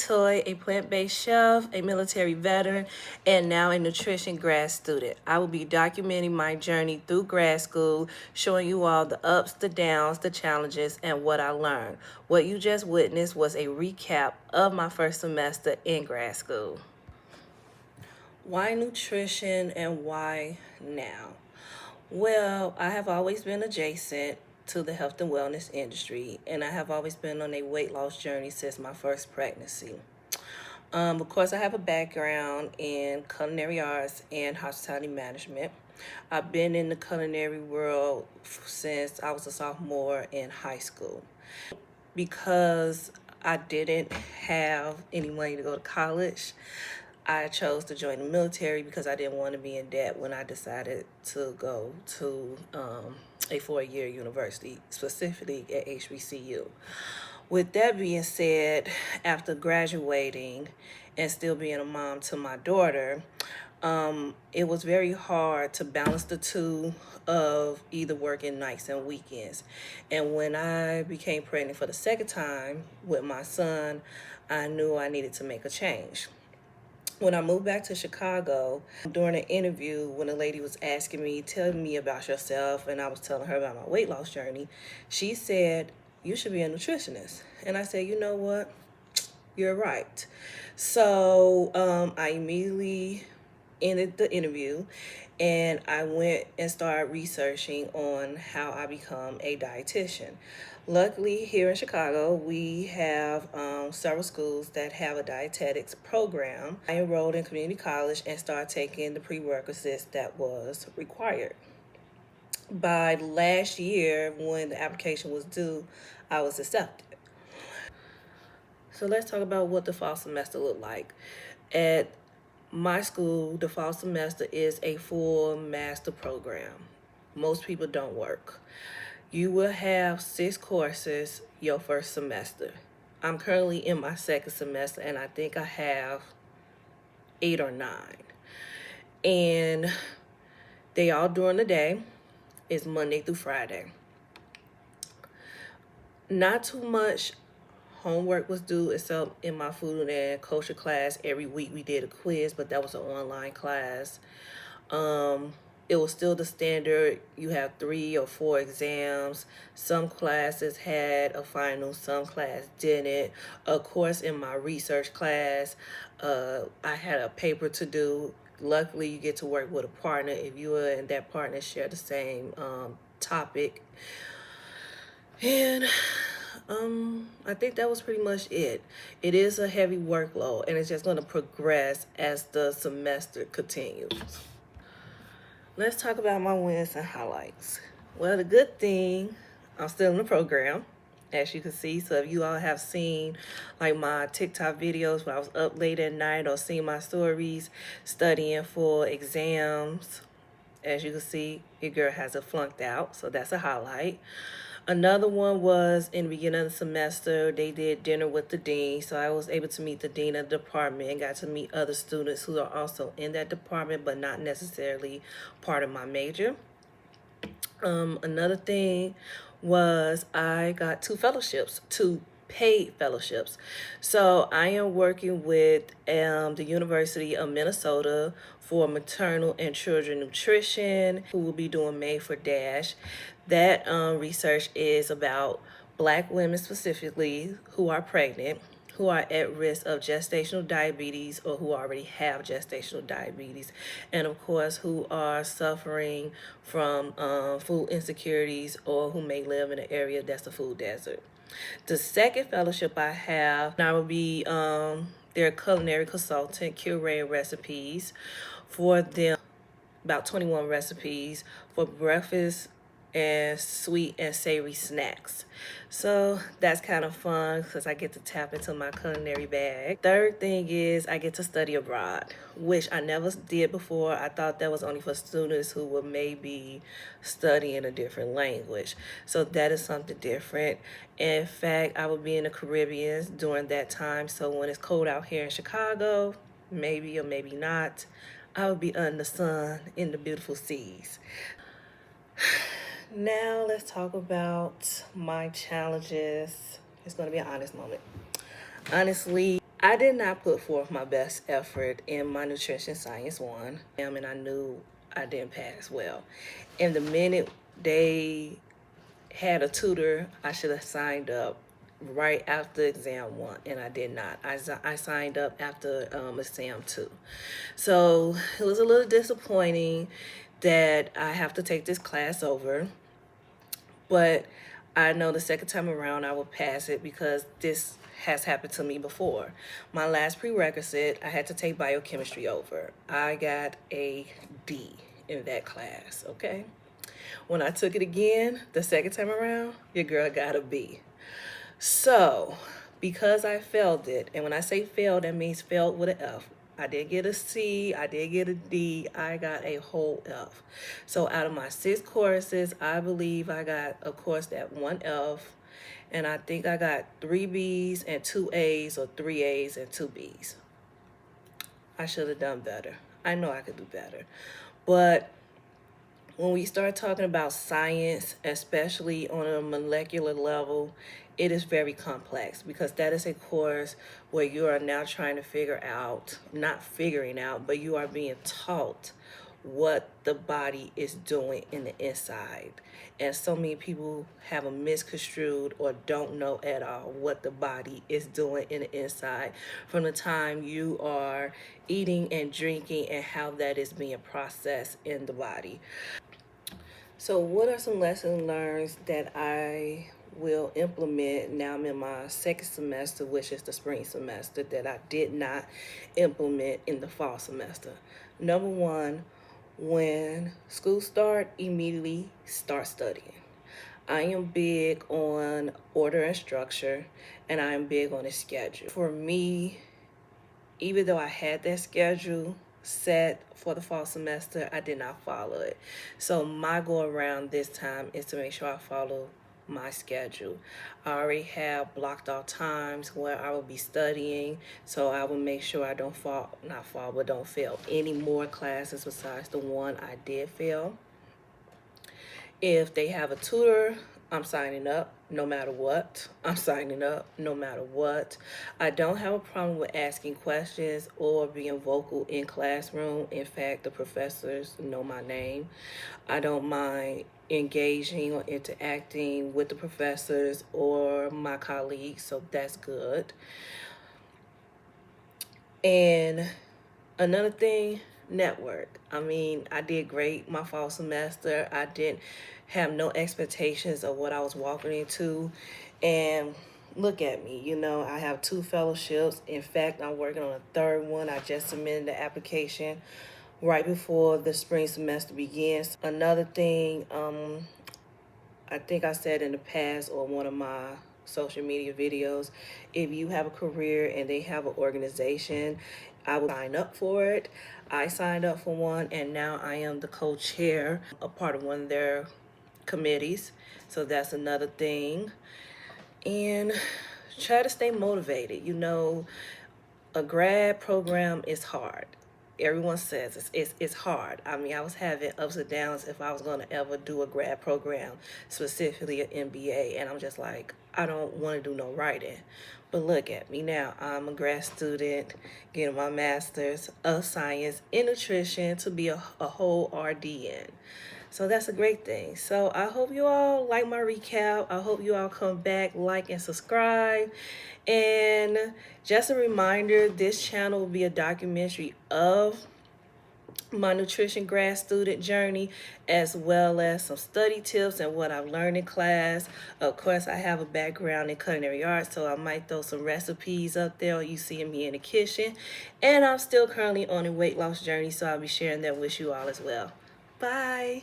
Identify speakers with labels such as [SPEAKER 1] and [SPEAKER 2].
[SPEAKER 1] Toy, a plant-based chef, a military veteran, and now a nutrition grad student. I will be documenting my journey through grad school, showing you all the ups, the downs, the challenges, and what I learned. What you just witnessed was a recap of my first semester in grad school. Why nutrition and why now? Well, I have always been adjacent to the health and wellness industry, and I have always been on a weight loss journey since my first pregnancy. Of course, I have a background in culinary arts and hospitality management. I've been in the culinary world since I was a sophomore in high school. Because I didn't have any money to go to college, I chose to join the military because I didn't want to be in debt when I decided to go to a four-year university, specifically at HBCU. With that being said, after graduating and still being a mom to my daughter, it was very hard to balance the two of either working nights and weekends. And when I became pregnant for the second time with my son, I knew I needed to make a change. When I moved back to Chicago, during an interview, when a lady was asking me, tell me about yourself, and I was telling her about my weight loss journey, she said, you should be a nutritionist. And I said, you know what? You're right. So I immediately ended the interview and I went and started researching on how I become a dietitian. Luckily, here in Chicago, we have several schools that have a dietetics program. I enrolled in community college and started taking the prerequisites that was required. By last year, when the application was due, I was accepted. So let's talk about what the fall semester looked like. At my school, the fall semester is a full master program. Most people don't work. You will have 6 courses your first semester. I'm currently in my second semester and I think I have 8 or 9. And they all during the day. It's Monday through Friday. Not too much homework was due except in my food and culture class. Every week we did a quiz, but that was an online class. It was still the standard. You have 3 or 4 exams. Some classes had a final, some class didn't. Of course, in my research class, I had a paper to do. Luckily, you get to work with a partner if you and that partner share the same topic. And I think that was pretty much it. It is a heavy workload, and it's just going to progress as the semester continues. Let's talk about my wins and highlights. Well, the good thing, I'm still in the program, as you can see. So if you all have seen like my TikTok videos where I was up late at night or seen my stories studying for exams, as you can see, your girl hasn't flunked out, so that's a highlight. Another one was in the beginning of the semester, they did dinner with the dean. So I was able to meet the dean of the department and got to meet other students who are also in that department, but not necessarily part of my major. Another thing was I got 2 fellowships, 2 paid fellowships. So I am working with the University of Minnesota for maternal and children nutrition, who will be doing Made for Dash. That research is about Black women specifically who are pregnant, who are at risk of gestational diabetes or who already have gestational diabetes, and of course who are suffering from food insecurities or who may live in an area that's a food desert. The second fellowship I have, I will be their culinary consultant, curating recipes for them, about 21 recipes for breakfast and sweet and savory snacks. So that's kind of fun because I get to tap into my culinary bag. Third thing is I get to study abroad, which I never did before. I thought that was only for students who were maybe studying a different language. So that is something different. In fact, I will be in the Caribbean during that time. So when it's cold out here in Chicago, maybe or maybe not, I will be under the sun in the beautiful seas. Now let's talk about my challenges. It's going to be an honest moment. Honestly, I did not put forth my best effort in my nutrition science one, and I knew I didn't pass well. And the minute they had a tutor, I should have signed up right after exam one, and I did not. I signed up after exam two. So it was a little disappointing that I have to take this class over, but I know the second time around I will pass it because this has happened to me before. My last prerequisite, I had to take biochemistry over. I got a D in that class, okay? When I took it again, the second time around, your girl got a B. So, because I failed it, and when I say failed, that means failed with an F. I did get a C, I did get a D, I got a whole F. So out of my 6 courses, I believe I got a course that 1 F, and I think I got 3 B's and 2 A's, or 3 A's and 2 B's. I should have done better. I know I could do better. But when we start talking about science, especially on a molecular level, it is very complex because that is a course where you are now trying to figure out, not figuring out, but you are being taught what the body is doing in the inside. And so many people have a misconstrued or don't know at all what the body is doing in the inside from the time you are eating and drinking and how that is being processed in the body. So what are some lessons learned that I will implement now I'm in my second semester, which is the spring semester, that I did not implement in the fall semester? Number one, when school start, immediately start studying. I am big on order and structure, and I am big on a schedule. For me, even though I had that schedule set for the fall semester, I did not follow it. So my go around this time is to make sure I follow my schedule. I already have blocked off times where I will be studying, so I will make sure I don't don't fail any more classes besides the one I did fail. If they have a tutor, I'm signing up no matter what. I'm signing up no matter what. I don't have a problem with asking questions or being vocal in classroom. In fact, the professors know my name. I don't mind engaging or interacting with the professors or my colleagues, so that's good. And another thing, network. I mean, I did great my fall semester. I didn't have no expectations of what I was walking into. And look at me, I have 2 fellowships. In fact, I'm working on a third one. I just submitted the application right before the spring semester begins. Another thing, I think I said in the past or one of my social media videos, if you have a career and they have an organization, I would sign up for it. I signed up for one, and now I am the co-chair, a part of one of their committees. So that's another thing. And try to stay motivated. A grad program is hard. Everyone says it's hard. I mean, I was having ups and downs if I was going to ever do a grad program, specifically an MBA. And I'm just like, I don't want to do no writing. But look at me now. I'm a grad student getting my master's of science in nutrition to be a whole RDN. So that's a great thing. So I hope you all like my recap. I hope you all come back, like, and subscribe. And just a reminder, this channel will be a documentary of my nutrition grad student journey, as well as some study tips and what I've learned in class. Of course, I have a background in culinary arts, so I might throw some recipes up there. You see me in the kitchen. And I'm still currently on a weight loss journey, so I'll be sharing that with you all as well. Bye.